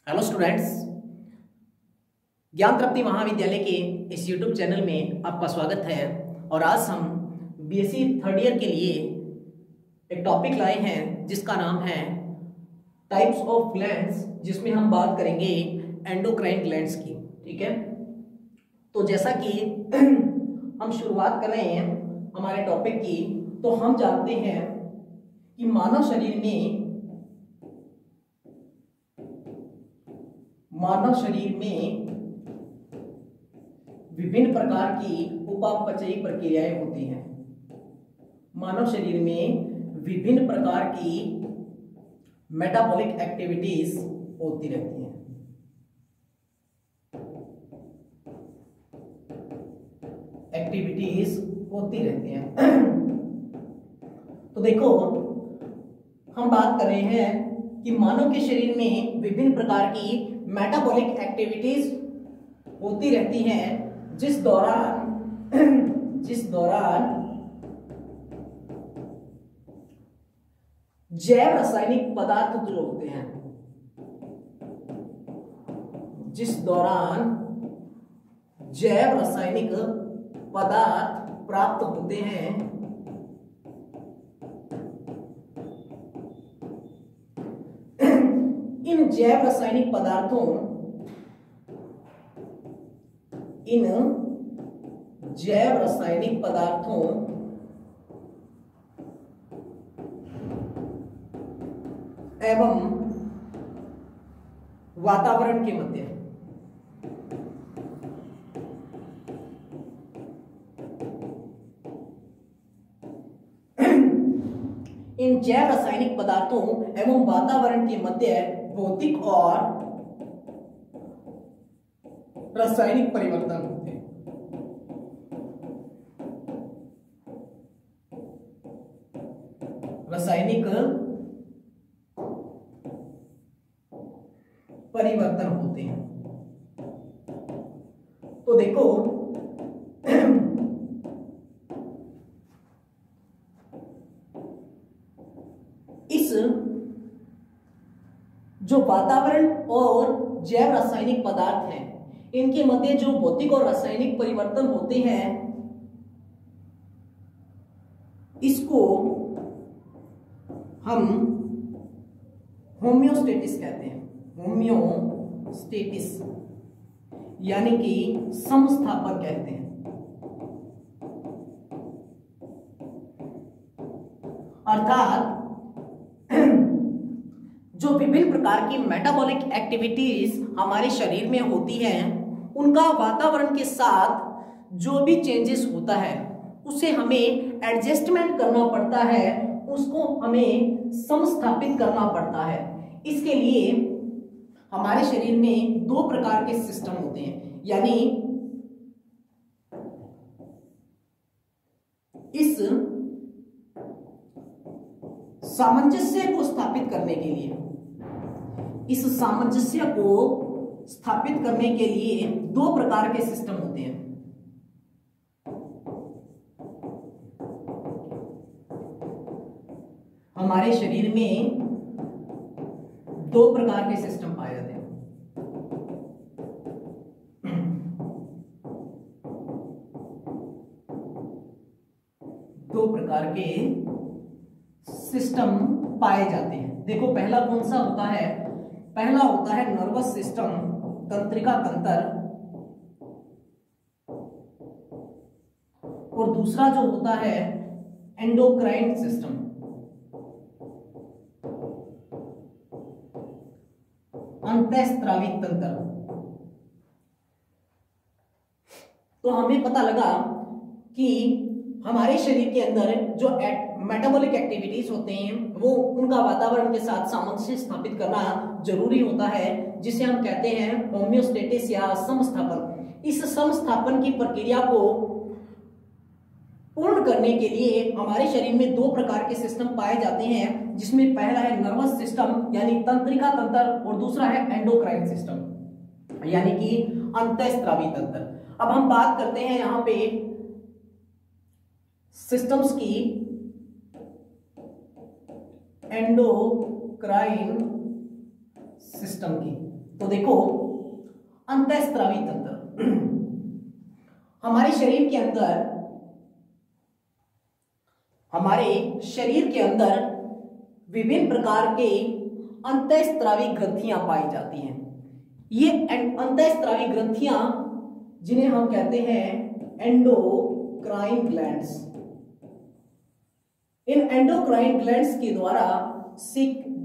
Hello students, ज्ञान तृप्ति महाविद्यालय के इस यूट्यूब चैनल में आपका स्वागत है। और आज हम बीएससी थर्ड ईयर के लिए एक टॉपिक लाए हैं जिसका नाम है टाइप्स ऑफ ग्लैंड्स, जिसमें हम बात करेंगे एंडोक्राइन ग्लैंड्स की। ठीक है, तो जैसा कि हम शुरुआत कर रहे हैं हमारे टॉपिक की, तो हम जानते हैं कि मानव शरीर में विभिन्न प्रकार की उपापचयी प्रक्रियाएं होती हैं। मानव शरीर में विभिन्न प्रकार की मेटाबॉलिक एक्टिविटीज होती रहती हैं। तो देखो, हम बात कर रहे हैं कि मानव के शरीर में विभिन्न प्रकार की मेटाबॉलिक एक्टिविटीज होती रहती हैं, जिस दौरान जैव रासायनिक पदार्थ जो होते हैं, जैव रासायनिक पदार्थ प्राप्त होते हैं, इन जैव रासायनिक पदार्थों एवं वातावरण के मध्य इन जैव रासायनिक पदार्थों एवं वातावरण के मध्य भौतिक और रासायनिक परिवर्तन होते हैं। रासायनिक परिवर्तन होते हैं। तो देखो, इस जो वातावरण और जैव रासायनिक पदार्थ हैं, इनके मध्य जो भौतिक और रासायनिक परिवर्तन होते हैं, इसको हम होम्योस्टेटिस कहते हैं। होम्योस्टेटिस यानी कि समस्थापन कहते हैं। अर्थात जो विभिन्न प्रकार की मेटाबॉलिक एक्टिविटीज हमारे शरीर में होती हैं, उनका वातावरण के साथ जो भी चेंजेस होता है, उसे हमें एडजस्टमेंट करना पड़ता है, उसको हमें समस्थापित करना पड़ता है। इसके लिए हमारे शरीर में दो प्रकार के सिस्टम होते हैं, यानी इस सामंजस्य को स्थापित करने के लिए दो प्रकार के सिस्टम होते हैं। हमारे शरीर में दो प्रकार के सिस्टम पाए जाते हैं। दो प्रकार के सिस्टम पाए जाते हैं। देखो, पहला कौन सा होता है? पहला होता है नर्वस सिस्टम, तंत्रिका तंत्र, और दूसरा जो होता है एंडोक्राइन सिस्टम, अंतःस्रावी तंत्र। तो हमें पता लगा कि हमारे शरीर के अंदर जो मेटाबॉलिक एक्टिविटीज होते हैं, वो उनका वातावरण के साथ सामंजस्य स्थापित करना जरूरी होता है, जिसे हम कहते हैं होम्योस्टेटिस या समस्थापन। इस समस्थापन की प्रक्रिया को पूर्ण करने के लिए हमारे शरीर में दो प्रकार के सिस्टम पाए जाते हैं, जिसमें पहला है नर्वस सिस्टम यानी तंत्रिका तंत्र, और दूसरा है एंडोक्राइन सिस्टम यानी कि अंतःस्रावी तंत्र। अब हम बात करते हैं यहां पे सिस्टम्स की, एंडोक्राइन सिस्टम की। तो देखो, अंतःस्रावी तंत्र हमारे शरीर के अंदर विभिन्न प्रकार के अंतःस्रावी ग्रंथियां पाई जाती हैं। ये अंतःस्रावी ग्रंथियां जिन्हें हम कहते हैं एंडोक्राइन ग्लैंड्स। इन एंडोक्राइन ग्लैंड्स के द्वारा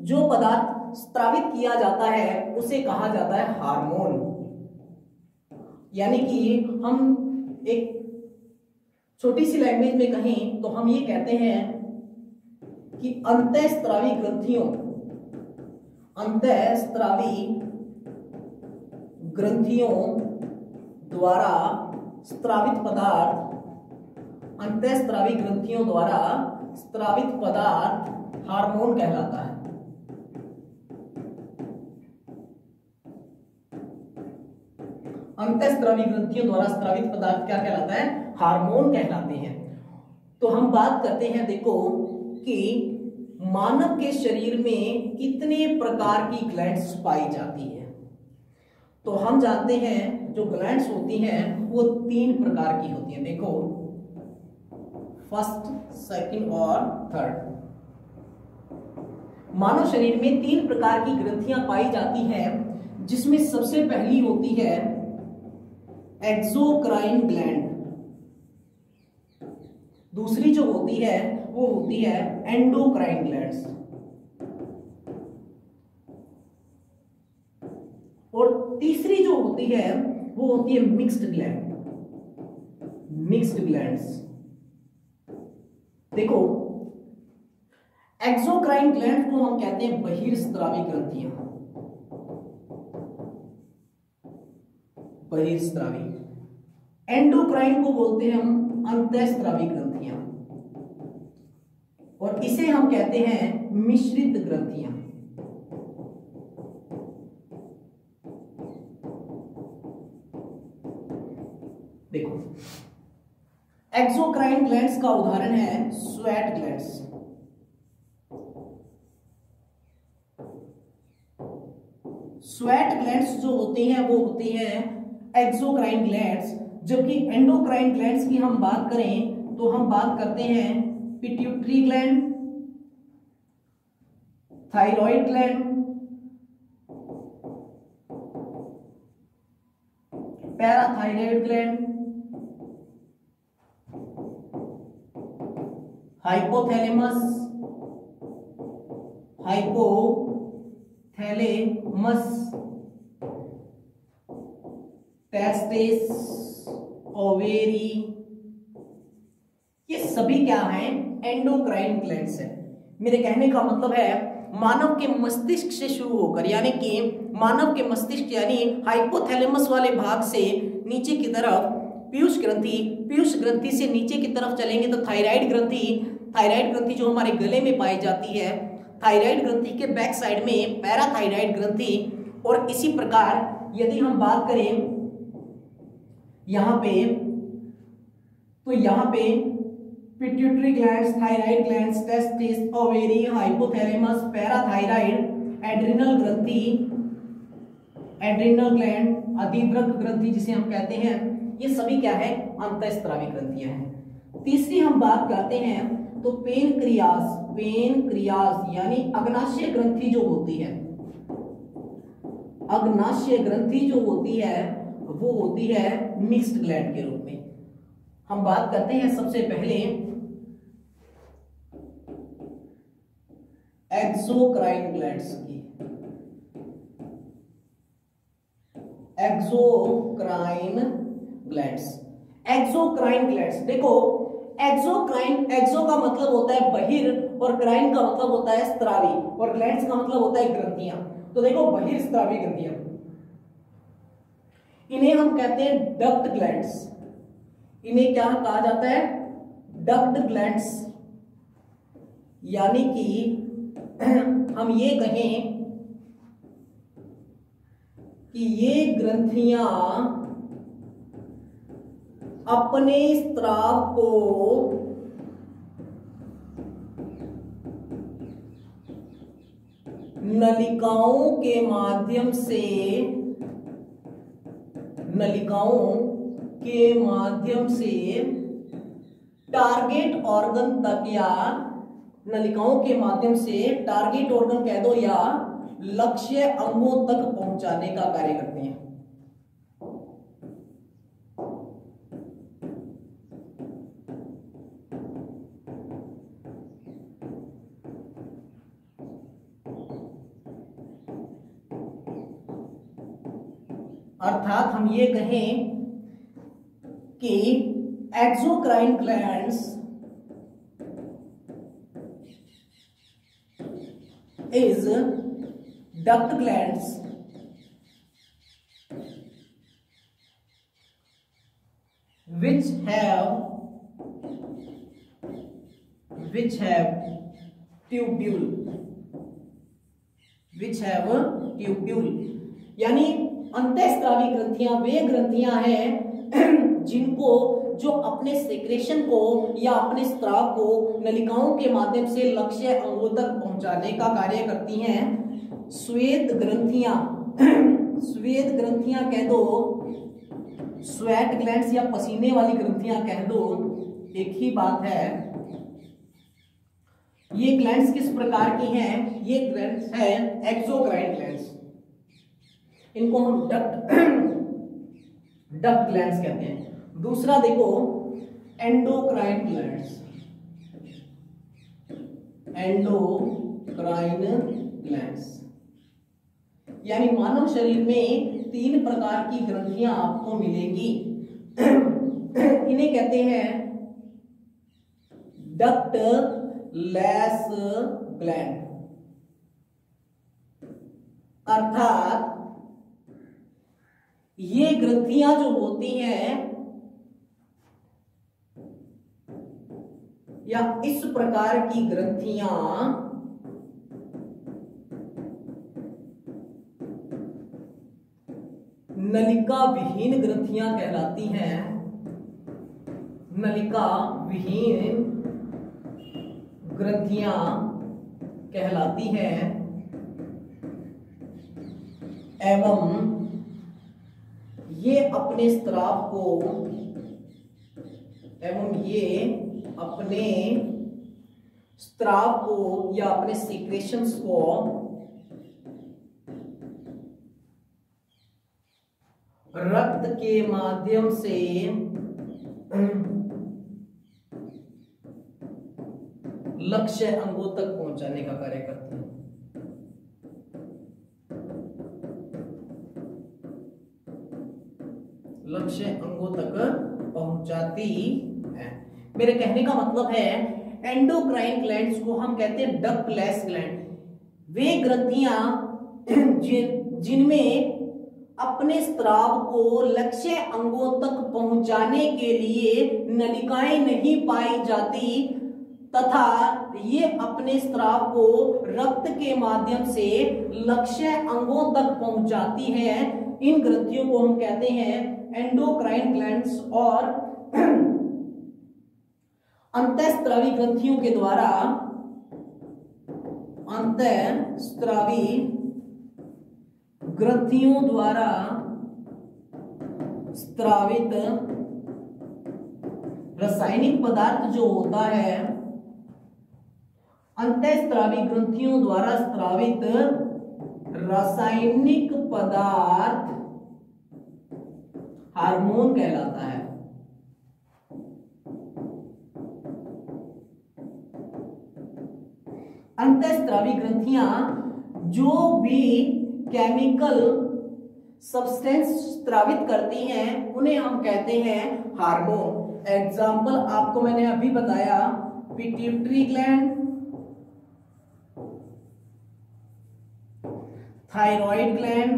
जो पदार्थ स्रावित किया जाता है उसे कहा जाता है हार्मोन। यानी कि हम एक छोटी सी लैंग्वेज में कहें तो हम ये कहते हैं कि अंतःस्रावी ग्रंथियों द्वारा स्रावित पदार्थ हार्मोन कहलाता है। अंतःस्रावी ग्रंथियों द्वारा स्रावित पदार्थ क्या कहलाता है? हार्मोन कहलाते हैं। तो हम बात करते हैं, देखो कि मानव के शरीर में कितने प्रकार की ग्लैंड्स पाई जाती है। तो हम जानते हैं जो ग्लैंड्स होती हैं वो 3 प्रकार की होती हैं। देखो, फर्स्ट, सेकंड और थर्ड। मानव शरीर में 3 प्रकार की ग्रंथियां पाई जाती हैं, जिसमें सबसे पहली होती है एक्सोक्राइन ग्लैंड, दूसरी जो होती है वो होती है एंडोक्राइन ग्लैंड्स, और तीसरी जो होती है वो होती है मिक्स्ड ग्लैंड्स। देखो, एक्सोक्राइन ग्लैंड को हम कहते हैं बहिर्स्रावी ग्रंथियां, बहिर्स्रावी। एंडोक्राइन को बोलते हैं हम अंतःस्रावी ग्रंथियां, और इसे हम कहते हैं मिश्रित ग्रंथियां। देखो, एक्सोक्राइन ग्लैंड्स का उदाहरण है स्वेट ग्लैंड्स। स्वेट ग्लैंड्स जो होती हैं वो होती हैं एक्सोक्राइन ग्लैंड्स, जबकि एंडोक्राइन ग्लैंड्स की हम बात करें तो हम बात करते हैं pituitary gland, thyroid gland, parathyroid gland, hypothalamus, testis, ovary, ये सभी क्या हैं? एंडोक्राइन ग्लैंड्स हैं। मेरे कहने का मतलब है, मानव के मस्तिष्क से शुरू होकर, यानी कि मानव के मस्तिष्क यानी हाइपोथैलेमस वाले भाग से नीचे की तरफ पीयूष ग्रंथि से नीचे की तरफ चलेंगे तो थायराइड ग्रंथि जो हमारे गले में पाई जाती है, थायराइड ग्रंथि के बैक साइड में पैराथायराइड ग्रंथि, और इसी प्रकार यदि हम बात करें यहां पे, तो यहां पे pituitary glands, thyroid glands, testis, ovary, hypothalamus, parathyroid, adrenal gland, अधिवृक्क ग्रंथि जिसे हम कहते हैं, ये सभी क्या है? अंतःस्रावी ग्रंथियां हैं। तीसरी हम बात करते हैं तो पेनक्रियास यानी अग्नाशय ग्रंथि जो होती है, अग्नाशय ग्रंथि जो होती है वो होती है मिक्स्ड ग्लैंड के रूप में। हम बात करते हैं सबसे पहले एक्सोक्राइन ग्लैंड्स की। एक्सोक्राइन ग्लैंड्स, देखो, एक्सो का मतलब होता है बहिर, और क्राइन का मतलब होता है स्रावी, और ग्लैंड्स का मतलब होता है ग्रंथियां। तो देखो, बहिर्स्रावी ग्रंथियां, इन्हें हम कहते हैं डक्ट ग्लैंड्स। इन्हें क्या कहा जाता है? Duct glands. यानी कि हम ये कहें कि ये ग्रंथियां अपने स्राव को नलिकाओं के माध्यम से टारगेट ऑर्गन तक, या नलिकाओं के माध्यम से टारगेट ऑर्गन कह दो या लक्ष्य अंगों तक पहुंचाने का कार्य करते हैं। अर्थात हम ये कहें कि exocrine glands is duct glands which have tubule, यानी अंतःस्रावी ग्रंथियां वे ग्रंथियां हैं जिनको जो अपने सेक्रेशन को या अपने स्राव को नलिकाओं के माध्यम से लक्ष्य अंगों तक पहुंचाने का कार्य करती हैं। श्वेत ग्रंथियां कह दो, स्वेट ग्लैंड्स या पसीने वाली ग्रंथियां कह दो, एक ही बात है। ये ग्लैंड्स किस प्रकार की हैं? ये ग्लैंड्स हैं एक्सोक्राइन ग्लैंड्स, इनको हम डक्ट ग्लैंड्स कहते हैं। दूसरा देखो एंडोक्राइन ग्लैंड्स, यानी मानव शरीर में 3 प्रकार की ग्रंथियां आपको मिलेंगी। इन्हें कहते हैं डक्टलेस ग्लैंड, अर्थात ये ग्रंथियां जो होती हैं या इस प्रकार की ग्रंथियां नलिका विहीन ग्रंथियां कहलाती हैं। नलिका विहीन ग्रंथियां कहलाती हैं एवं ये अपने स्राव को या अपने सीक्रेशंस को रक्त के माध्यम से लक्ष्य अंगों तक पहुंचाने का कार्य करते हैं। लक्ष्य अंगों तक पहुंचाती है। मेरे कहने का मतलब है एंडोक्राइन ग्लैंड्स को हम कहते हैं डक्टलेस ग्लैंड। वे ग्रंथियां जिनमें अपने स्राव को लक्ष्य अंगों तक पहुंचाने के लिए नलिकाएं नहीं पाई जाती तथा ये अपने स्राव को रक्त के माध्यम से लक्ष्य अंगों तक पहुंचाती है। इन ग्रंथियों को हम कहते हैं एंडोक्राइन ग्लैंड्स। और अंतःस्रावी ग्रंथियों के द्वारा स्रावित रासायनिक पदार्थ जो होता है, अंतःस्रावी ग्रंथियों द्वारा स्रावित रासायनिक पदार्थ हार्मोन कहलाता है। अंतःस्रावी ग्रंथियां जो भी केमिकल सब्सटेंस स्रावित करती हैं उन्हें हम कहते हैं हार्मोन। एग्जाम्पल आपको मैंने अभी बताया, pituitary gland, thyroid gland,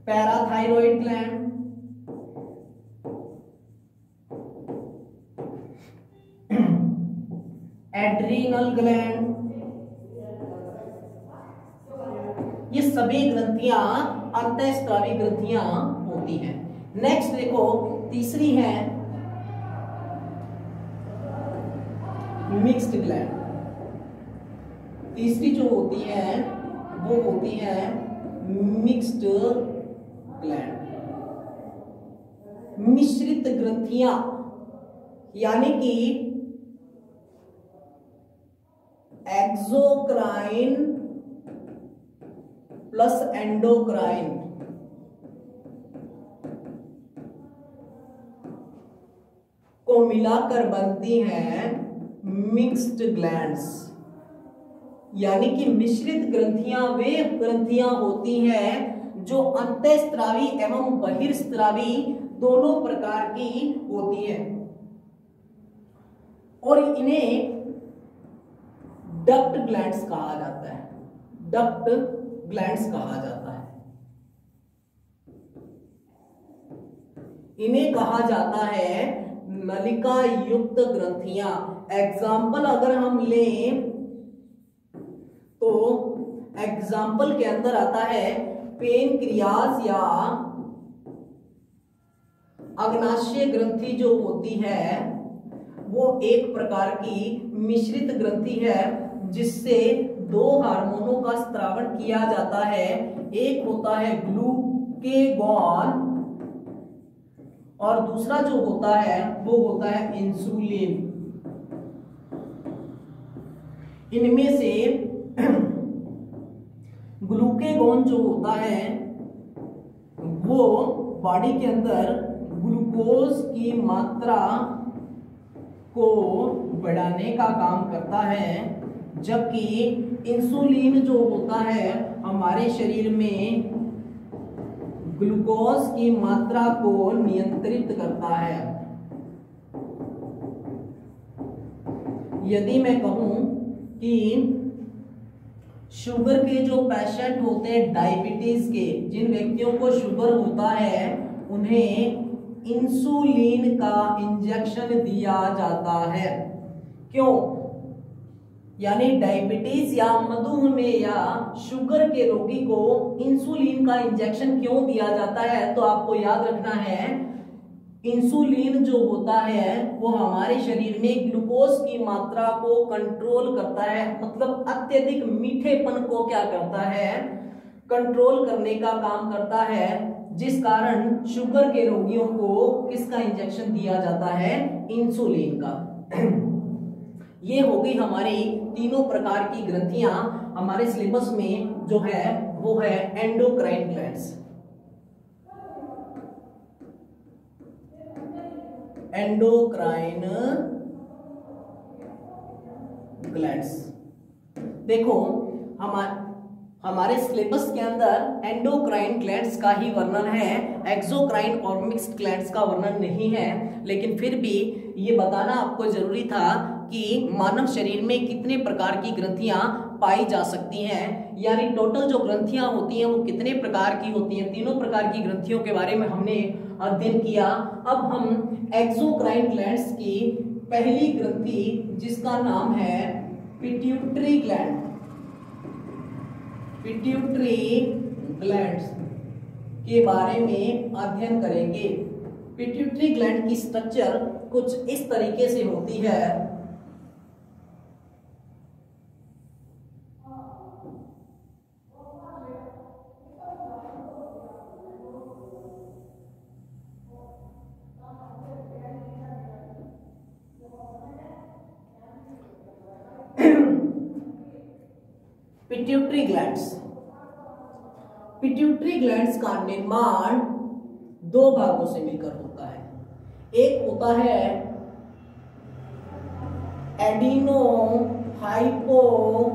parathyroid gland, adrenal gland, ये सभी ग्रंथियां अंतःस्रावी ग्रंथियां होती हैं। नेक्स्ट देखो, तीसरी है मिक्स्ड ग्लैंड। तीसरी जो होती है वो होती है मिक्स्ड ग्लैंड, मिश्रित ग्रंथियां, यानी कि एक्सोक्राइन प्लस एंडोक्राइन को मिलाकर बनती हैं मिक्स्ड ग्लैंड्स, यानी कि मिश्रित ग्रंथियां वे ग्रंथियां होती हैं जो अंतःस्रावी एवं बहिर्स्रावी दोनों प्रकार की होती हैं और इन्हें डक्ट ग्लैंड्स कहा जाता है, डक्ट ग्लैंड्स कहा जाता है। इन्हें कहा जाता है नलिका युक्त ग्रंथियां। एग्जाम्पल अगर हम लें तो एग्जाम्पल के अंदर आता है पेनक्रियाज या अग्नाशय ग्रंथि जो होती है वो एक प्रकार की मिश्रित ग्रंथि है जिससे दो हार्मोनों का स्त्रावण किया जाता है। एक होता है ग्लूकेगॉन और दूसरा जो होता है वो होता है इंसुलिन। इनमें से ग्लूकेगॉन जो होता है वो बॉडी के अंदर ग्लूकोज की मात्रा को बढ़ाने का काम करता है, जबकि इंसुलिन जो होता है हमारे शरीर में ग्लूकोज की मात्रा को नियंत्रित करता है। यदि मैं कहूं कि शुगर के जो पेशेंट होते हैं, डायबिटीज के जिन व्यक्तियों को शुगर होता है उन्हें इंसुलिन का इंजेक्शन दिया जाता है। क्यों? यानी डायबिटीज या मधुमेह या शुगर के रोगी को इंसुलिन का इंजेक्शन क्यों दिया जाता है? तो आपको याद रखना है इंसुलिन जो होता है वो हमारे शरीर में ग्लूकोज की मात्रा को कंट्रोल करता है, मतलब अत्यधिक मीठेपन को क्या करता है, कंट्रोल करने का काम करता है, जिस कारण शुगर के रोगियों को किसका इंजेक्शन दिया जाता है? इंसुलिन का। ये हो गई हमारी तीनों प्रकार की ग्रंथियां। हमारे सिलेबस में जो है वो है एंडोक्राइन ग्लैंड्स। एंडोक्राइन ग्लैंड्स देखो हमारे सिलेबस के अंदर एंडोक्राइन ग्लैंड्स का ही वर्णन है, एक्सोक्राइन और मिक्स्ड ग्लैंड्स का वर्णन नहीं है। लेकिन फिर भी ये बताना आपको जरूरी था कि मानव शरीर में कितने प्रकार की ग्रंथियां पाई जा सकती हैं, यानी टोटल जो ग्रंथियां होती हैं वो कितने प्रकार की होती हैं। तीनों प्रकार की ग्रंथियों के बारे में हमने अध्ययन किया। अब हम एक्सोक्राइन ग्लैंड्स की पहली ग्रंथि जिसका नाम है पिट्यूटरी ग्लैंड, पिट्यूटरी ग्लैंड्स के बारे में अध्ययन करेंगे। पिट्यूटरी ग्लैंड की स्ट्रक्चर कुछ इस तरीके से होती है। पिट्यूटरी ग्लैंड्स, पिट्यूटरी ग्लैंड्स का निर्माण दो भागों से मिलकर होता है। एक होता है एडिनो हाइपोफाइसिस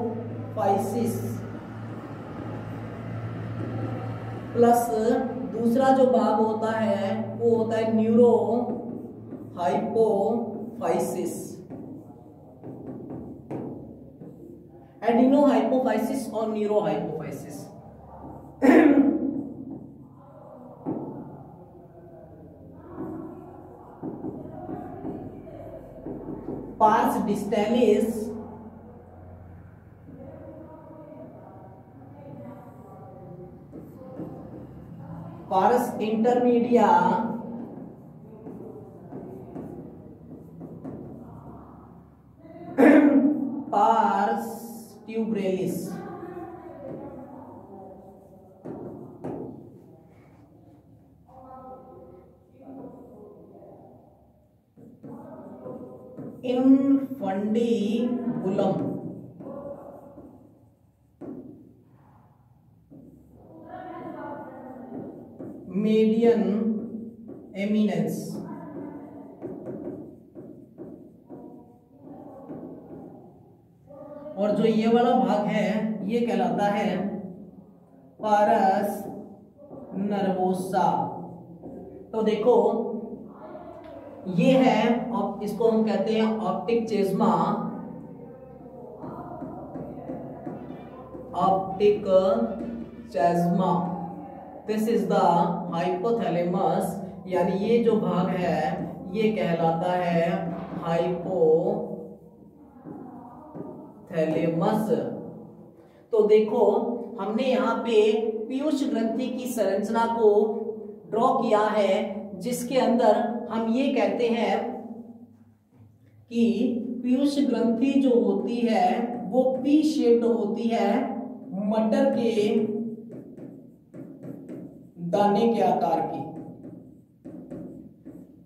प्लस दूसरा जो भाग होता है वो होता है न्यूरो हाइपोफाइसिस। एडिनो हाइपोफाइसिस और neuro hypophysis. Pars distalis pars intermedia pars tuberalis. Infundibulum, median eminence, और जो ये वाला भाग है ये कहलाता है पारस नर्वोसा। तो देखो ये है, और इसको हम कहते हैं optic chiasma, optic chiasma. This is the hypothalamus, यानी ये जो भाग है ये कहलाता है हाइपोथैलेमस। तो देखो हमने यहाँ पे पीयूष ग्रंथि की संरचना को ड्रॉ किया है, जिसके अंदर हम ये कहते हैं कि पीयूष ग्रंथि जो होती है वो पी शेप्ड होती है, मटर के दाने के आकार की।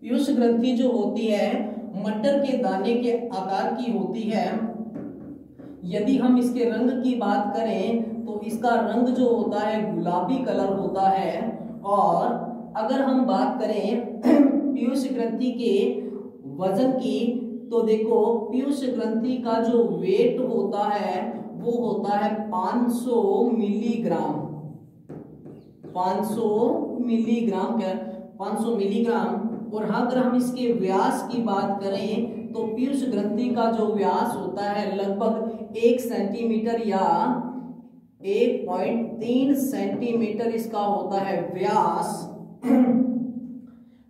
पीयूष ग्रंथि जो होती है मटर के दाने के आकार की होती है। यदि हम इसके रंग की बात करें तो इसका रंग जो होता है गुलाबी कलर होता है। और अगर हम बात करें पीयूष ग्रंथि के वजन की, तो देखो पीयूष ग्रंथि का जो वेट होता है वो होता है 500 मिलीग्राम। 500 मिलीग्राम क्या, 500 मिलीग्राम। और अगर हम इसके व्यास की बात करें तो पीयूष ग्रंथि का जो व्यास होता है लगभग 1 सेंटीमीटर या 1.3 सेंटीमीटर इसका होता है व्यास।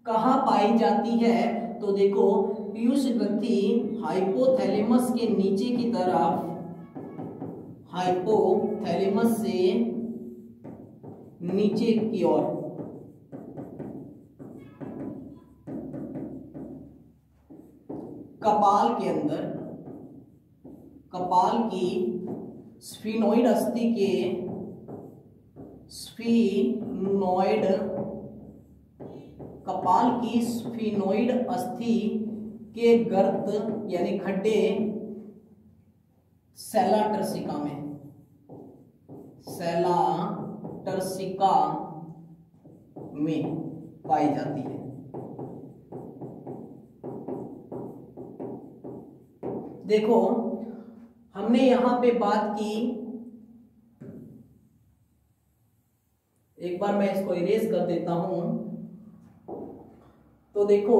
कहाँ पाई जाती है, तो देखो पीयूष ग्रंथि हाइपोथैलेमस के नीचे की तरफ, हाइपोथैलेमस से नीचे की ओर कपाल के अंदर, कपाल की स्फीनोइड अस्थि के, स्फीनोइड, कपाल की स्फीनोइड अस्थि के गर्त यानी खड्डे सेला टर्सिका में, सेला टर्सिका में पाई जाती है। देखो हमने यहां पे बात की, एक बार मैं इसको इरेज कर देता हूं। तो देखो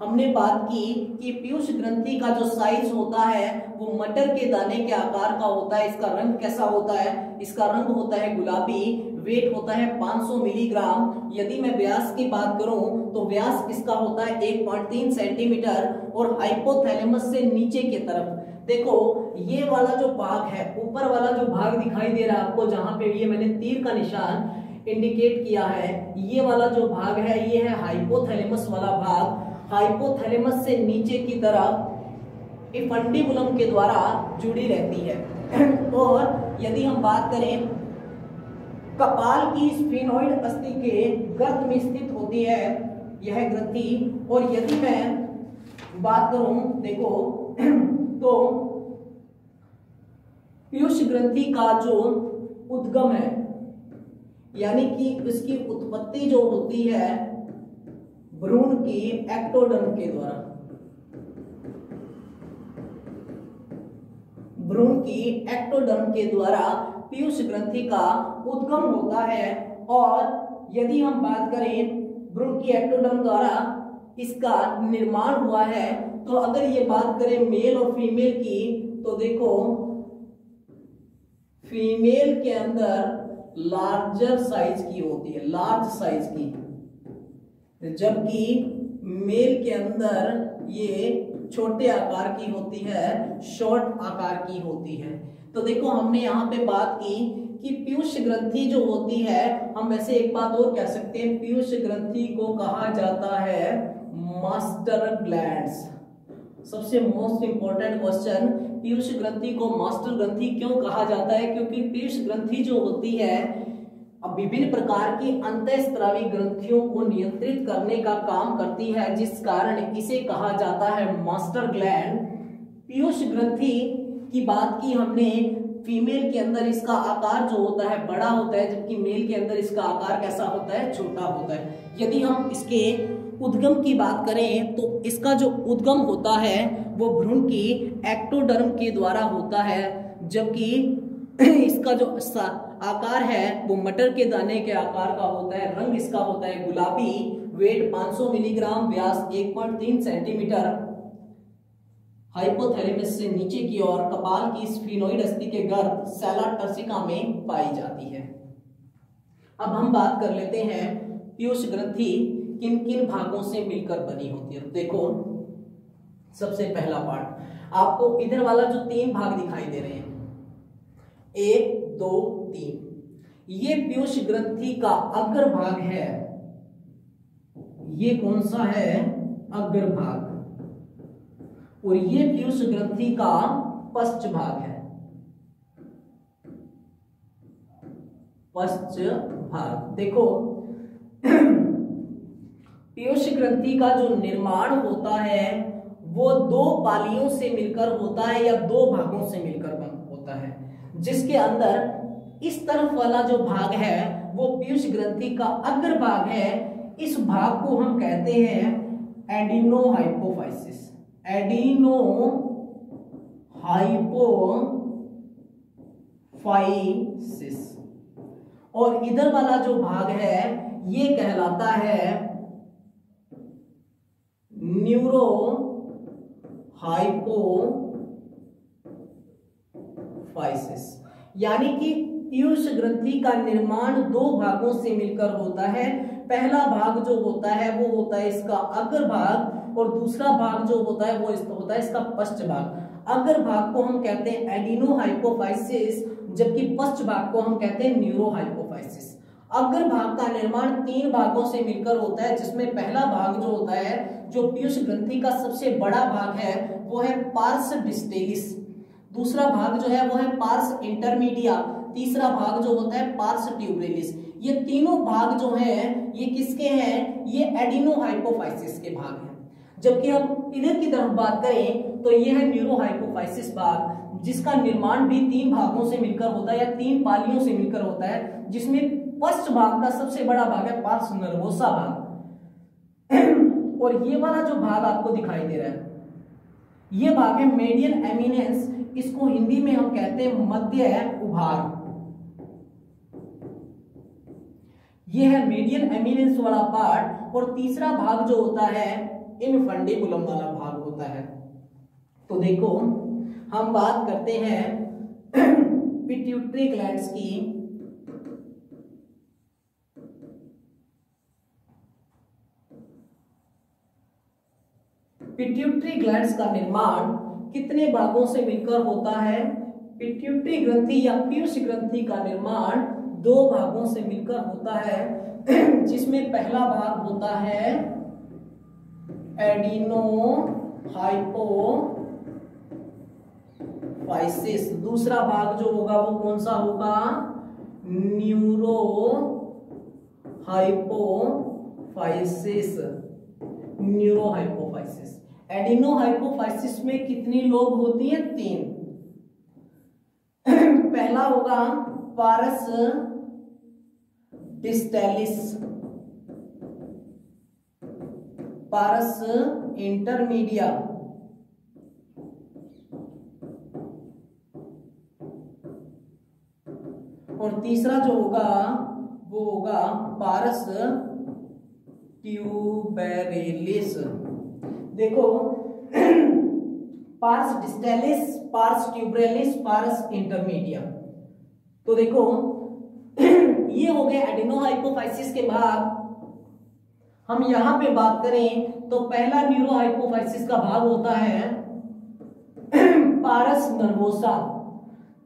हमने बात की कि पीयूष ग्रंथि का जो साइज होता है वो मटर के दाने के आकार का होता है। इसका रंग कैसा होता है, इसका रंग होता है गुलाबी, वेट होता है 500 मिलीग्राम। यदि मैं व्यास की बात करूं तो व्यास इसका होता है 1.3 सेंटीमीटर। और हाइपोथैलेमस से नीचे की तरफ देखो ये वाला जो भाग है, ऊपर वाला जो भाग दिखाई दे रहा है आपको, जहां पे ये मैंने तीर का निशान इंडिकेट किया है, ये वाला जो भाग है ये है हाइपोथैलेमस वाला भाग। हाइपोथैलेमस से नीचे की तरफ इफंडिबुलम के द्वारा जुड़ी रहती है। और यदि हम बात करें कपाल की स्फीनोइड अस्थि के गर्त में स्थित होती है यह ग्रंथि। और यदि मैं बात करूं देखो तो पीयूष ग्रंथि का जो उद्गम है, यानी कि इसकी उत्पत्ति जो होती है भ्रूण की एक्टोडर्म के द्वारा, भ्रूण की एक्टोडर्म के द्वारा पीयूष ग्रंथि का उद्गम होता है। और यदि हम बात करें भ्रूण की एक्टोडर्म द्वारा इसका निर्माण हुआ है, तो अगर ये बात करें मेल और फीमेल की, तो देखो फीमेल के अंदर लार्जर साइज की होती है, लार्ज साइज की, जबकि मेल के अंदर ये छोटे आकार की होती है, शॉर्ट आकार की होती है। तो देखो हमने यहाँ पे बात की कि पीयूष ग्रंथि जो होती है, हम वैसे एक बात और कह सकते हैं, पीयूष ग्रंथि को कहा जाता है मास्टर ग्लैंड्स, सबसे मोस्ट इंपॉर्टेंट क्वेश्चन, पीयूष ग्रंथि को मास्टर ग्रंथि क्यों कहा जाता है? क्योंकि पीयूष ग्रंथि जो होती है अब विभिन्न प्रकार की अंतःस्रावी ग्रंथियों को नियंत्रित करने का काम करती है, जिस कारण इसे कहा जाता है मास्टर ग्लैंड। पीयूष ग्रंथि की बात की हमने, फीमेल के अंदर इसका आकार जो होता है बड़ा होता है, जबकि मेल के अंदर इसका आकार कैसा होता है? छोटा होता है। यदि हम इसके उद्गम की बात करें तो इसका जो उद्गम होता है वो भ्रूण की एक्टोडर्म के द्वारा होता है, जबकि इसका जो आकार है वो मटर के दाने के आकार का होता है। रंग इसका होता है गुलाबी, वेट 500 मिलीग्राम, व्यास 1.3 सेंटीमीटर, हाइपोथैलेमस से नीचे की ओर कपाल की स्फीनोइड अस्थि के गर्भ सेला टर्सिका में पाई जाती है। अब हम बात कर लेते हैं पीयूष ग्रंथि किन किन भागों से मिलकर बनी होती है। देखो सबसे पहला पार्ट आपको इधर वाला जो 3 भाग दिखाई दे रहे हैं, 1 2 3, ये पीयूष ग्रंथि का अग्रभाग है। ये कौन सा है? अग्रभाग। और ये पीयूष ग्रंथि का पश्च भाग है। पश्च भाग। देखो पीयूष ग्रंथि का जो निर्माण होता है वो 2 पालियों से मिलकर होता है या 2 भागों से मिलकर होता है, जिसके अंदर इस तरफ वाला जो भाग है वो पीयूष ग्रंथि का अग्रभाग है। इस भाग को हम कहते हैं एडिनोहाइपोफाइसिस। एडिनोहाइपोफाइसिस। और इधर वाला जो भाग है ये कहलाता है न्यूरोहाइपोफाइसिस। यानी कि पीयूष ग्रंथि का निर्माण 2 भागों से मिलकर होता है। पहला भाग जो होता है वो होता है इसका अग्र भाग, और दूसरा भाग जो होता है वो होता है इसका पश्च भाग। अग्र भाग को हम कहते हैं एडिनोहाइपोफाइसिस, जबकि पश्च भाग को हम कहते हैं न्यूरोहाइपोफाइसिस। अग्र भाग का निर्माण 3 भागों से मिलकर होता है, जिसमें पहला भाग जो होता है, जो पीयूष ग्रंथि का सबसे बड़ा भाग है, वो है पार्स डिस्टेलिस। दूसरा भाग जो है वो है पार्स इंटरमीडिया। तीसरा भाग जो होता है पार्स ट्यूबरेलिस। ये तीनों भाग जो हैं ये किसके हैं? ये एडिनोहाइपोफाइसिस के भाग हैं। जबकि हम इधर की तरफ बात करें तो ये है न्यूरोहाइपोफाइसिस भाग, जिसका निर्माण भी 3 भागों से मिलकर होता है या 3 पालियों से मिलकर होता है, जिसमें पश्च भाग का सबसे बड़ा भाग है पार्स नर्वोसा भाग। और ये वाला जो भाग आपको दिखाई दे रहा है ये भाग है मीडियन एमिनेंस। इसको हिंदी में हम कहते हैं मध्य उभार। ये है मीडियन एमिनेंस वाला पार्ट। और तीसरा भाग जो होता है इनफंडिबुलम वाला भाग होता है। तो देखो हम बात करते हैं पिट्यूटरी ग्लैंड्स की। पिट्यूटरी ग्लैंड्स का निर्माण कितने भागों से मिलकर होता है? पिट्यूटरी ग्रंथि या पीयूष ग्रंथि का निर्माण 2 भागों से मिलकर होता है, जिसमें पहला भाग होता है एडिनोहाइपोफाइसिस। दूसरा भाग जो होगा वो कौन सा होगा? न्यूरोहाइपोफाइसिस। न्यूरोहाइपोफाइसिस। एडिनोहाइपोफाइसिस में कितनी लोब होती है? 3। पहला होगा पारस डिस्टेलिस, पारस इंटरमीडिया, और तीसरा जो होगा वो होगा पारस ट्यूबेरिलिस। देखो pars distalis, pars tuberalis, pars intermedia. तो देखो ये हो गए एडिनोहाइपोफाइसिस के भाग। हम यहां पे बात करें तो पहला न्यूरोहाइपोफाइसिस का भाग होता है पारस नर्वोसा।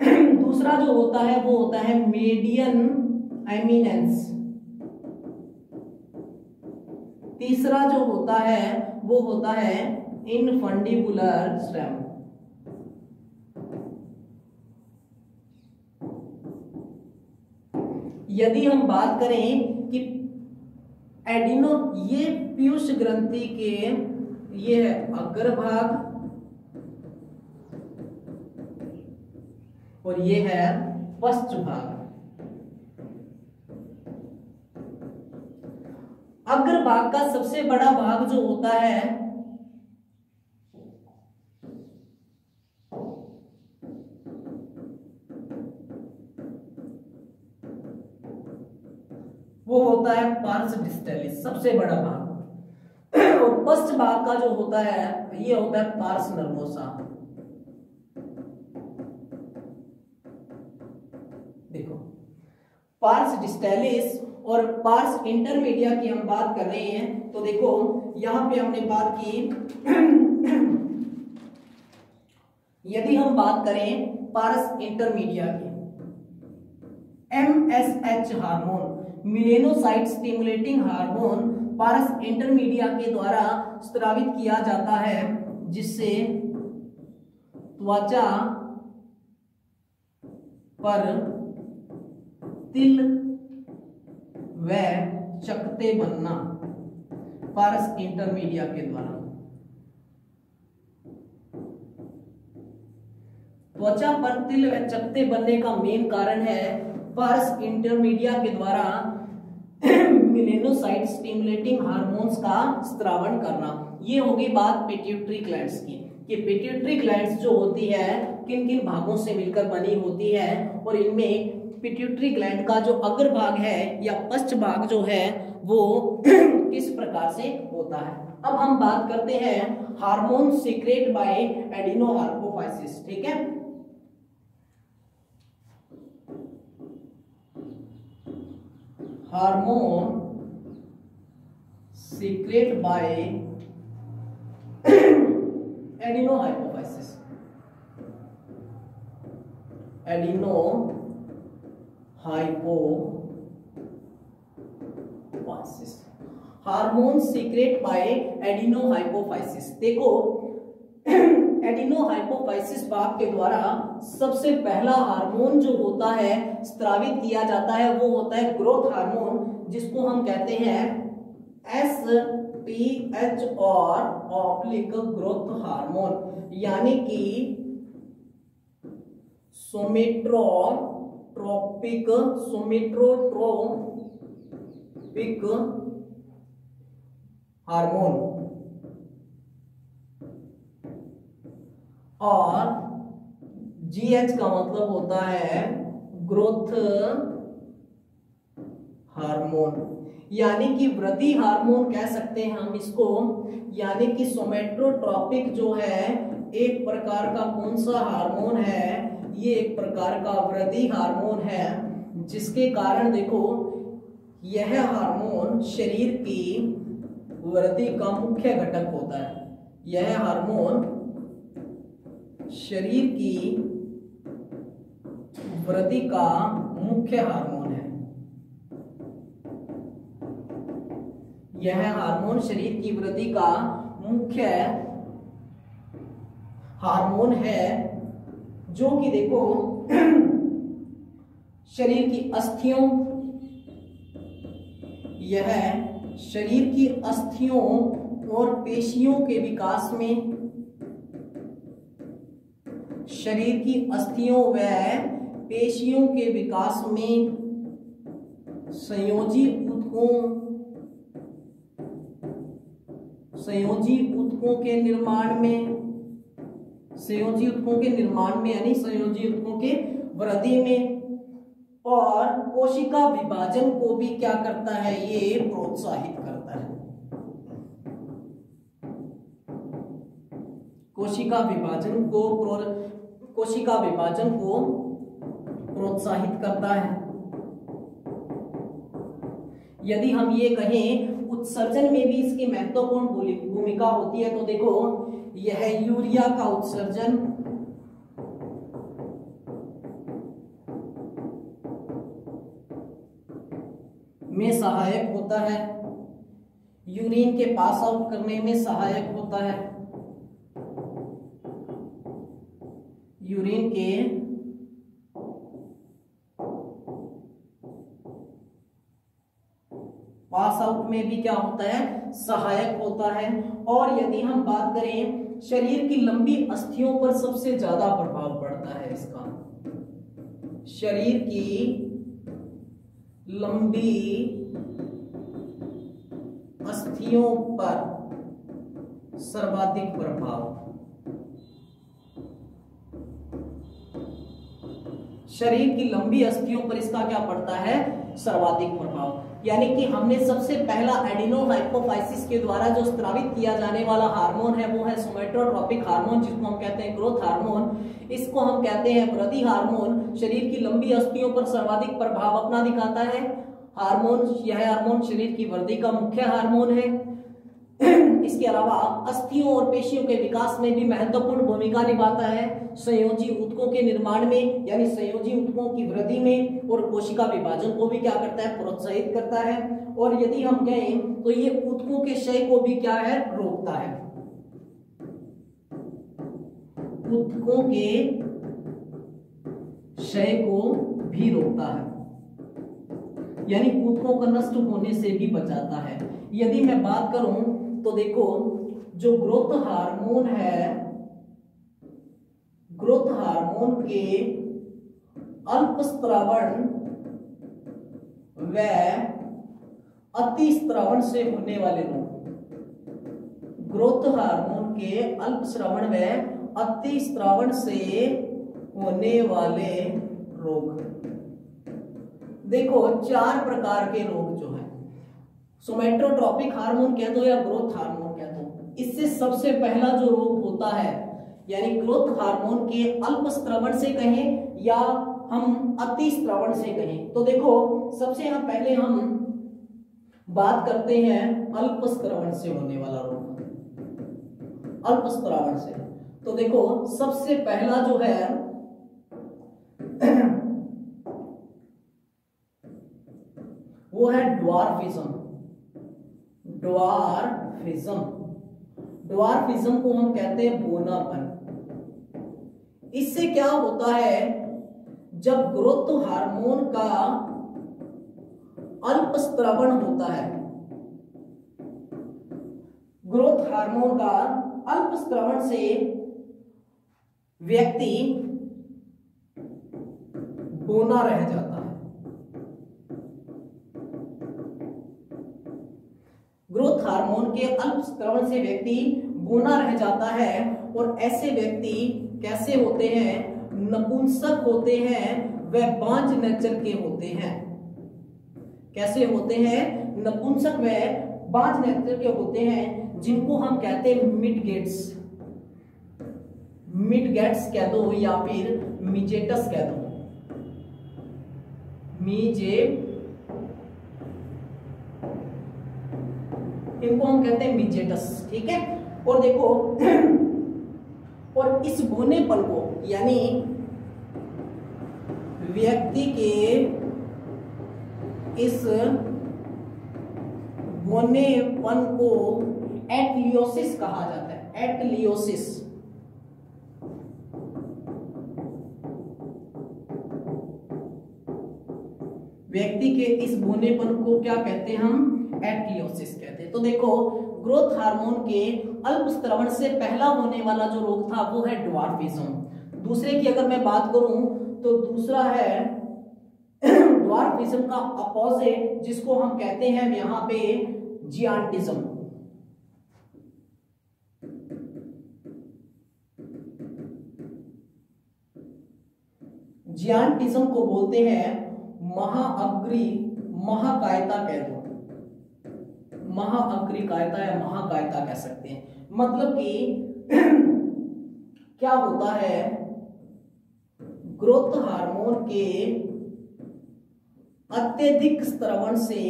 दूसरा जो होता है वो होता है मीडियन एमिनेंस। तीसरा जो होता है वो होता है इन फंडिबुलर स्टेम। यदि हम बात करें कि एडिनो, ये पीयूष ग्रंथि के ये है अग्रभाग और ये है पश्चभाग। अग्रभाग का सबसे बड़ा भाग जो होता है वो होता है पार्स डिस्टेलिस, सबसे बड़ा भाग। और पश्च भाग का जो होता है ये होता है पार्स नर्वोसा। देखो, पार्स डिस्टेलिस और पार्स इंटरमीडिया की हम बात कर रहे हैं, तो देखो यहां पे हमने बात की यदि हम बात करें पार्स इंटरमीडिया की, MSH hormone, melanocyte stimulating hormone pars intermedia के द्वारा स्रावित किया जाता है, जिससे त्वचा पर तिल व चकत्ते बनना पारस इंटरमीडिया के द्वारा। त्वचा पर तिल व चकत्ते बनने का मेन कारण है पारस इंटरमीडिया के द्वारा मिलेनोसाइट स्टिमुलेटिंग हार्मोन्स का स्रावण करना। ये होगी बात पिट्यूटरी ग्लैंड्स की, कि पिट्यूटरी ग्लैंड्स जो होती है किन किन भागों से मिलकर बनी होती है, और इनमें पिट्यूटरी ग्लैंड का जो अग्रभाग है या पश्च भाग जो है वो किस प्रकार से होता है। अब हम बात करते हैं हार्मोन सीक्रेट बाय एडिनोहाइपोफाइसिस। ठीक है, hormone secrete by adenohypophysis. Adenohypophysis, hormone secrete by adenohypophysis. देखो, एडिनोहाइपोफाइसिस भाग के द्वारा सबसे पहला हार्मोन जो होता है स्रावित किया जाता है वो होता है ग्रोथ हार्मोन, जिसको हम कहते हैं SPH और ऑब्लिक ग्रोथ हार्मोन, यानी कि सोमेट्रोट्रोपिक हार्मोन। और GH का मतलब होता है ग्रोथ हार्मोन, यानी कि वृद्धि हार्मोन कह सकते हैं हम इसको। यानी कि सोमेट्रोट्रोपिक जो है एक प्रकार का कौन सा हार्मोन है, ये एक प्रकार का वृद्धि हार्मोन है, जिसके कारण देखो यह हार्मोन शरीर की वृद्धि का मुख्य घटक होता है। यह हार्मोन शरीर की वृद्धि का मुख्य हार्मोन है। यह हार्मोन शरीर की वृद्धि का मुख्य हार्मोन है, जो कि देखो शरीर की अस्थियों, यह शरीर की अस्थियों और पेशियों के विकास में, शरीर की अस्थियों व पेशियों के विकास में, संयोजी ऊतकों के निर्माण में, यानी संयोजी ऊतकों के वृद्धि में, और कोशिका विभाजन को भी क्या करता है, ये प्रोत्साहित करता है। कोशिका विभाजन को प्रोत्साहित करता है। यदि हम ये कहें उत्सर्जन में भी इसकी महत्वपूर्ण भूमिका होती है, तो देखो यह यूरिया का उत्सर्जन में सहायक होता है, यूरिन के पास आउट करने में सहायक होता है, यूरिन के पास आउट में भी क्या होता है, सहायक होता है। और यदि हम बात करें शरीर की लंबी अस्थियों पर सबसे ज्यादा प्रभाव पड़ता है इसका, शरीर की लंबी अस्थियों पर सर्वाधिक प्रभाव, शरीर की लंबी अस्थियों पर इसका क्या पड़ता है, सर्वाधिक प्रभाव। यानी कि हमने सबसे पहला एडिनो हाइपोफाइसिस के द्वारा जो स्रावित किया जाने वाला हार्मोन है वो है सोमैटोट्रोपिक हार्मोन, जिसको हम कहते हैं ग्रोथ हार्मोन। इसको हम कहते हैं वृद्धि हार्मोन। शरीर की लंबी अस्थियों पर सर्वाधिक प्रभाव अपना दिखाता है हार्मोन। यह हार्मोन शरीर की वृद्धि का मुख्य हार्मोन है। इसके अलावा अस्थियों और पेशियों के विकास में भी महत्वपूर्ण भूमिका निभाता है, संयोजी ऊतकों के निर्माण में यानी संयोजी ऊतकों की वृद्धि में, और कोशिका विभाजन को भी क्या करता है, प्रोत्साहित करता है। और यदि हम कहें तो ये ऊतकों के क्षय को भी क्या है, रोकता है। ऊतकों के क्षय को भी रोकता है, यानी ऊतकों का नष्ट होने से भी बचाता है। यदि मैं बात करूं तो देखो जो ग्रोथ हार्मोन है, ग्रोथ हार्मोन के अल्पस्रावन व अतिस्रावन से होने वाले रोग, ग्रोथ हार्मोन के अल्पस्रावन व अतिस्रावन से होने वाले रोग, देखो 4 प्रकार के रोग जो है, सोमैटोट्रोपिक हार्मोन कह दो या ग्रोथ हार्मोन कह दो, इससे सबसे पहला जो रोग होता है यानी ग्रोथ हार्मोन के अल्पस्रावन से कहें या हम अतिस्रावन से कहें, तो देखो सबसे पहले हम बात करते हैं अल्पस्रावन से होने वाला रोग। अल्पस्रावन से तो देखो सबसे पहला जो है वो है ड्वार्फिज्म। ड्वार्फिज्म, ड्वार्फिज्म को हम कहते हैं बौनापन। इससे क्या होता है, जब ग्रोथ हार्मोन का अल्पस्रावन होता है, ग्रोथ हार्मोन का अल्पस्रावन से व्यक्ति बौना रह जाता है। ग्रोथ हार्मोन के अल्पस्रावन से व्यक्ति बौना रह जाता है, और ऐसे व्यक्ति कैसे होते हैं, नपुंसक होते हैं व बांझ नेचर के होते हैं। कैसे होते हैं, नपुंसक व बांझ नेचर के होते हैं, जिनको हम कहते हैं मिडगेट्स। मिडगेट्स कह दो या फिर मिजेटस कह दो, इनको हम कहते हैं मिजेटस, ठीक है। और देखो और इस बौनेपन को यानी व्यक्ति के इस बौनेपन को एटलियोसिस कहा जाता है। एटलियोसिस, व्यक्ति के इस बौनेपन को क्या कहते हैं हम, एटलियोसिस कहते हैं। तो देखो ग्रोथ हार्मोन के अल्पस्रावन से पहला होने वाला जो रोग था वो है ड्वार्फिज्म। दूसरे की अगर मैं बात करूं तो दूसरा है ड्वार्फिज्म का अपोजिट, जिसको हम कहते हैं यहां पे जियांटिज्म। जियांटिज्म को बोलते हैं महाअग्री महाकायता कह दो, महाअग्रिकायता या महाकायता कह सकते हैं। मतलब कि क्या होता है, ग्रोथ हार्मोन के अत्यधिक स्रावन से,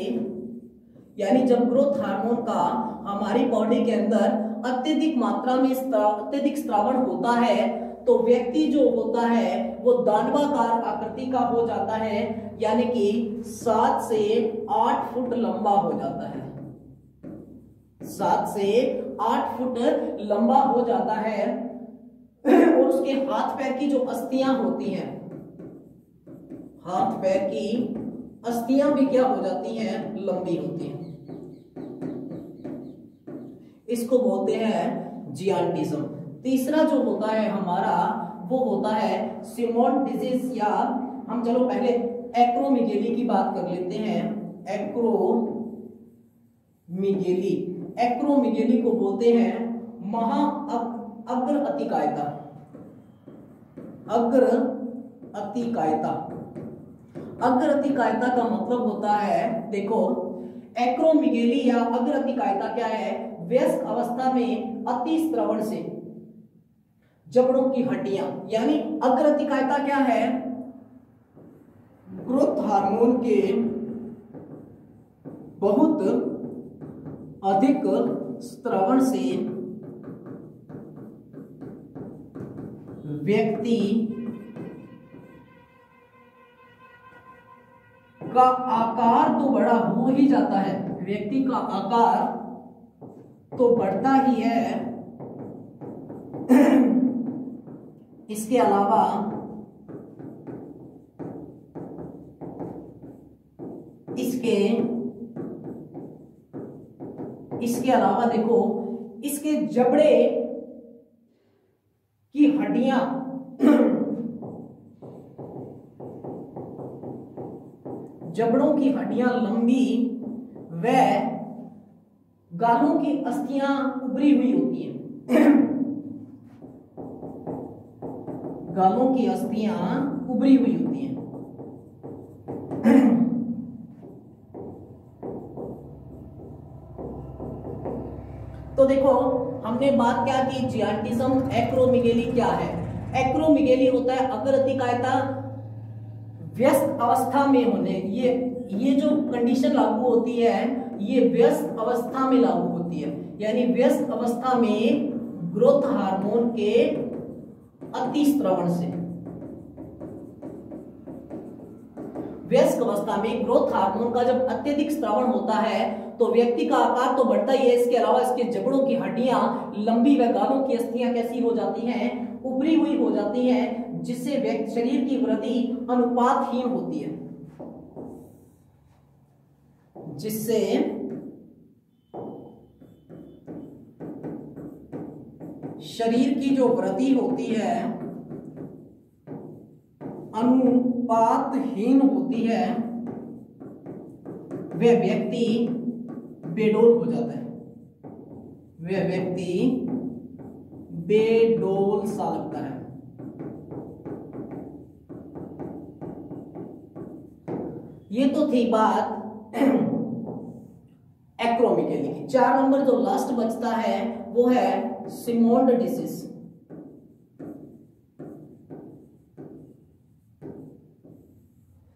यानी जब ग्रोथ हार्मोन का हमारी बॉडी के अंदर अत्यधिक मात्रा में अत्यधिक स्रावन होता है, तो व्यक्ति जो होता है वो दानवाकार आकृति का हो जाता है, यानी कि 7 से 8 फुट लंबा हो जाता है। 7 से 8 फुट लंबा हो जाता है। और उसके हाथ पैर की जो अस्थियां होती हैं, हाथ पैर की अस्थियां भी क्या हो जाती हैं, लंबी होती हैं। इसको बोलते हैं जियांटिज्म। तीसरा जो होता है हमारा वो होता है सिमोन डिजीज, या हम चलो पहले एक्रोमिगेली की बात कर लेते हैं। एक्रोमिगेली, एक्रोमिगेली को बोलते हैं अग्र अतिकायता, अग्र अतिकायता। अग्र अतिकायता का मतलब होता है, देखो एक्रोमिगेली या अग्र अतिकायता क्या है, वयस्क अवस्था में अति स्त्रवण से जबड़ों की हड्डियां, यानी अग्र अतिकायता क्या है, ग्रोथ हार्मोन के बहुत अधिक स्त्रवण से व्यक्ति का आकार तो बड़ा हो ही जाता है, व्यक्ति का आकार तो बढ़ता ही है, इसके अलावा इसके अलावा देखो इसके जबड़े की हड्डियां जबड़ों की हड्डियां लंबी व गालों की अस्थियां उभरी हुई होती हैं। गालों की अस्थियां उभरी हुई होती हैं। तो देखो हमने बात क्या की, जियांटिज्म, एक्रोमिगेली क्या है। एक्रोमिगेली होता है अग्र अतिकायता व्यस्त अवस्था में होने, ये जो कंडीशन लागू होती है ये व्यस्त अवस्था में लागू होती है, यानी व्यस्त अवस्था में ग्रोथ हार्मोन के अति स्त्रवण से, व्यस्क अवस्था में ग्रोथ हार्मोन का जब अत्यधिक स्त्रवण होता है तो व्यक्ति का आकार तो बढ़ता ही है, इसके अलावा इसके जबड़ों की हड्डियां लंबी व गालों की अस्थियां कैसी हो जाती हैं, उभरी हुई हो जाती हैं, जिससे व्यक्ति शरीर की वृद्धि अनुपातहीन होती है, जिससे शरीर की जो वृद्धि होती है अनुपातहीन होती है, वह व्यक्ति बेडोल हो जाता है, वह व्यक्ति बेडोल सा लगता है। ये तो थी बात एक्रोमिगेली की। 4 नंबर जो लास्ट बचता है वो है सिमोंड डिजीज।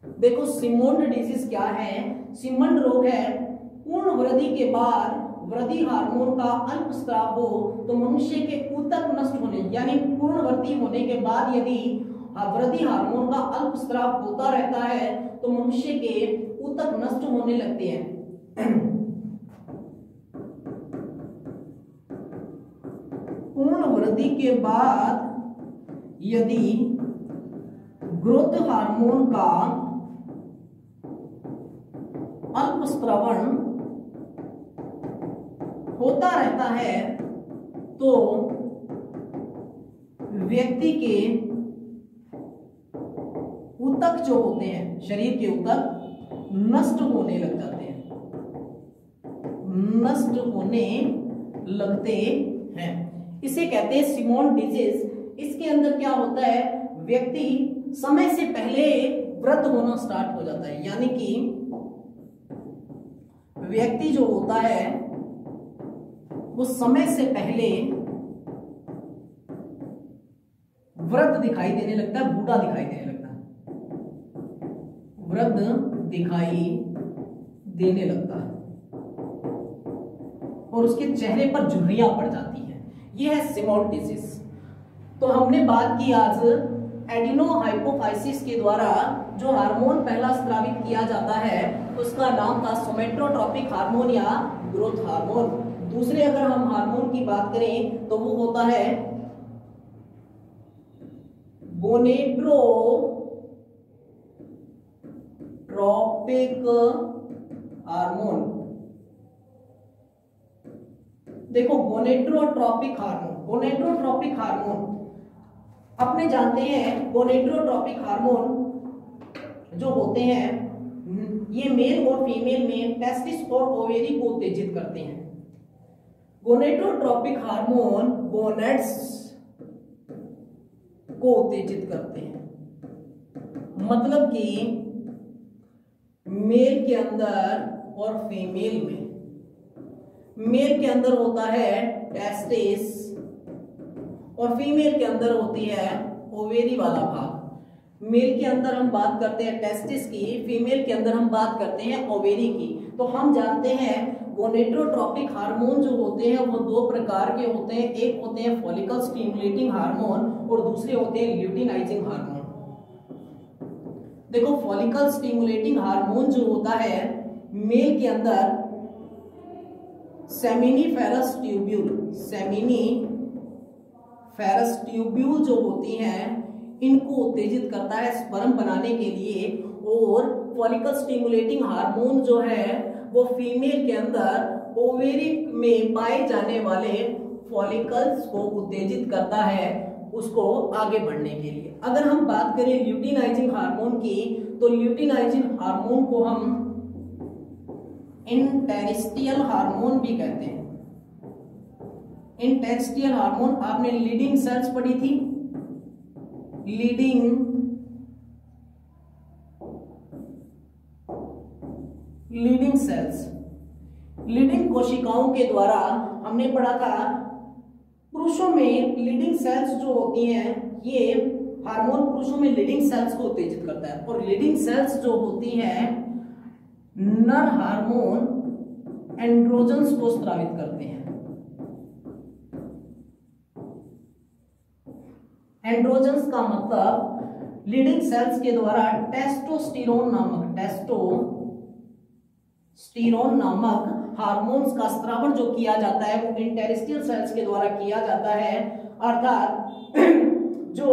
देखो सिमोंड डिजीज क्या है, सिमंड रोग है, पूर्ण वृद्धि के बाद वृद्धि हार्मोन का अल्प स्राव हो तो मनुष्य के ऊतक नष्ट होने, यानी पूर्ण वृद्धि होने के बाद यदि वृद्धि हार्मोन का अल्प स्राव होता रहता है तो मनुष्य के ऊतक नष्ट होने लगते हैं। पूर्ण वृद्धि के बाद यदि ग्रोथ हार्मोन का अल्प स्त्रवण होता रहता है तो व्यक्ति के ऊतक जो होते हैं, शरीर के ऊतक नष्ट होने लग जाते हैं, नष्ट होने लगते हैं। इसे कहते हैं सिमोन डिजीज। इसके अंदर क्या होता है, व्यक्ति समय से पहले वृद्ध होना स्टार्ट हो जाता है, यानी कि व्यक्ति जो होता है वो समय से पहले वृद्ध दिखाई देने लगता है, बूढ़ा दिखाई देने लगता है, वृद्ध दिखाई देने लगता है और उसके चेहरे पर झुर्रियां पड़ जाती हैं। यह है सिमोन डिजीज। तो हमने बात की आज एडिनोहाइपोफाइसिस के द्वारा जो हार्मोन पहला स्रावित किया जाता है उसका नाम था सोमेटोट्रोपिक हार्मोन या ग्रोथ हार्मोन। दूसरे अगर हम हार्मोन की बात करें तो वो होता है गोनेड्रोट्रोपिक हार्मोन। देखो गोनेड्रोट्रोपिक हार्मोन अपने जानते हैं, गोनेड्रोट्रोपिक हार्मोन जो होते हैं ये मेल और फीमेल में टेस्टिस और ओवेरी को उत्तेजित करते हैं। गोनेड्रोट्रोपिक हार्मोन गोनेड्स को उत्तेजित करते हैं, मतलब कि मेल के अंदर और फीमेल में। मेल के अंदर होता है टेस्टिस और फीमेल के अंदर होती है ओवेरी वाला भाग। मेल के अंदर हम बात करते हैं टेस्टिस की, फीमेल के अंदर हम बात करते हैं ओवेरी की। तो हम जानते हैं गोनेड्रोट्रोपिक हार्मोन जो होते हैं वो दो प्रकार के होते हैं, एक होते हैं फॉलिकल स्टिमुलेटिंग हार्मोन और दूसरे होते हैं ल्यूटिनाइजिंग हार्मोन। देखो फॉलिकल स्टिमुलेटिंग हार्मोन जो होता है मेल के अंदर सेमिनिफेरस ट्यूब्यूल जो होती हैं इनको उत्तेजित करता है स्पर्म बनाने के लिए, और फॉलिकल स्टिमुलेटिंग हार्मोन जो है वो फीमेल के अंदर ओवेरी में पाए जाने वाले फॉलिकल्स को उत्तेजित करता है उसको आगे बढ़ने के लिए। अगर हम बात करें ल्यूटिनाइजिंग हार्मोन की, तो ल्यूटिनाइजिंग हार्मोन को हम इंटेरिस्टियल हार्मोन भी कहते हैं। इंटेरिस्टियल हार्मोन आपने लीडिंग सेल्स पढ़ी थी, लीडिंग सेल्स, लीडिंग कोशिकाओं के द्वारा हमने पढ़ा था। पुरुषों में लीडिंग सेल्स जो होती हैं ये हार्मोन पुरुषों में लीडिंग सेल्स को उत्तेजित करता है, और लीडिंग सेल्स जो होती हैं नर हार्मोन एंड्रोजन्स को स्रावित करते हैं। एंड्रोजन्स का मतलब लीडिंग सेल्स के द्वारा टेस्टोस्टेरोन नामक हार्मोन्स का स्रावण जो किया जाता है वो इंटेरिस्टियल सेल्स के द्वारा किया जाता है। अर्थात जो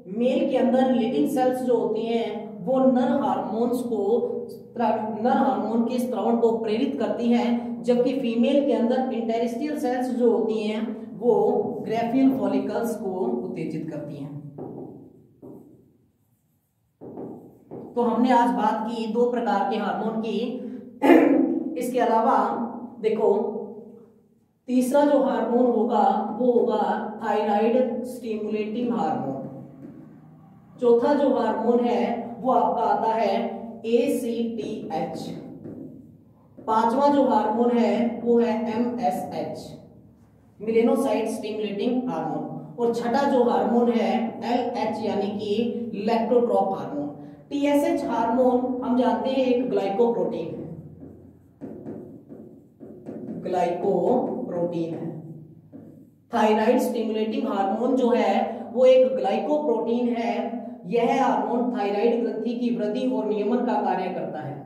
मेल के अंदर लीडिंग सेल्स जो होती हैं वो नर हार्मोन के स्रावण को प्रेरित करती हैं, जबकि फीमेल के अंदर इंटेरिस्टियल सेल्स जो होती हैं वो ग्रेफियल फॉलिकल्स को उत्तेजित करती हैं। तो हमने आज बात की दो प्रकार के हार्मोन की। इसके अलावा देखो तीसरा जो हार्मोन होगा वो होगा थायराइड स्टिमुलेटिंग हार्मोन। चौथा जो हार्मोन है वो आपका आता है ACTH। पांचवा जो हार्मोन है वो है MSH, मेलेनोसाइट स्टिमुलेटिंग हार्मोन, और छठा जो हार्मोन है LH यानी कि लैक्टोट्रोप हार्मोन। TSH हार्मोन हम जानते हैं एक ग्लाइकोप्रोटीन है। थायराइड स्टिमुलेटिंग हार्मोन जो है वो एक ग्लाइकोप्रोटीन है। यह हार्मोन थायराइड ग्रंथि की वृद्धि और नियमन का कार्य करता है।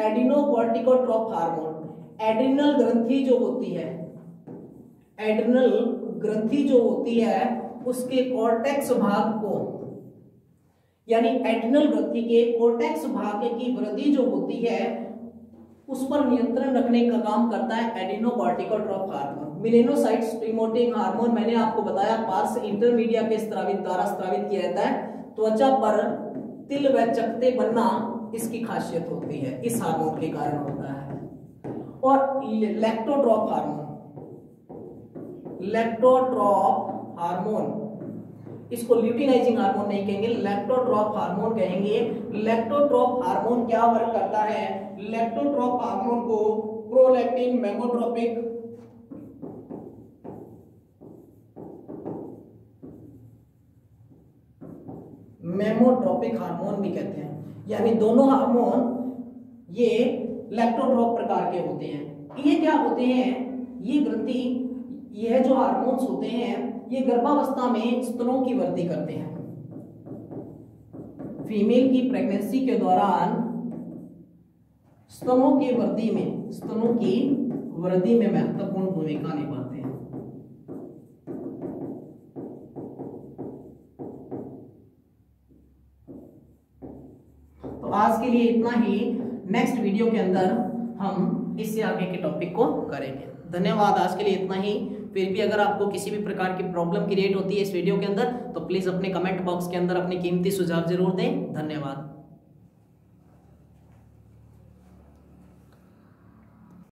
एडिनोकोर्टिकोट्रोप हार्मोन, एड्रिनल ग्रंथि जो होती है उसके कॉर्टेक्स भाग को, यानी एड्रिनल ग्रंथि के कॉर्टेक्स भाग की वृद्धि जो होती है उस पर नियंत्रण रखने का काम करता है एडिनोकोर्टिकोट्रोप हार्मोन। मेलेनोसाइट स्टिमुलेटिंग हार्मोन मैंने आपको बताया पार्श्व इंटरमीडिया के द्वारा स्रावित किया जाता है। त्वचा पर तिल व चकत्ते बनना इसकी खासियत होती है, इस हार्मोन के कारण होता है। और लैक्टोट्रोप हार्मोन, इसको ल्यूटिनाइजिंग हार्मोन नहीं कहेंगे, लैक्टोट्रोप हार्मोन कहेंगे। लैक्टोट्रोप हार्मोन क्या वर्क करता है? लैक्टोट्रोप हार्मोन को प्रोलैक्टिन मेमोट्रोपिक हार्मोन भी कहते हैं। यानी दोनों हार्मोन ये लैक्टोट्रोप प्रकार के होते हैं। ये क्या होते हैं? ये ग्रंथि, यह जो हार्मोन्स होते हैं ये गर्भावस्था में स्तनों की वृद्धि करते हैं। फीमेल की प्रेगनेंसी के दौरान स्तनों की वृद्धि में महत्वपूर्ण भूमिका निभाते हैं। तो आज के लिए इतना ही। नेक्स्ट वीडियो के अंदर हम इससे आगे के टॉपिक को करेंगे। धन्यवाद, आज के लिए इतना ही। फिर भी अगर आपको किसी भी प्रकार की प्रॉब्लम क्रिएट होती है इस वीडियो के अंदर तो प्लीज़ अपने कमेंट बॉक्स के अंदर अपने कीमती सुझाव जरूर दें। धन्यवाद।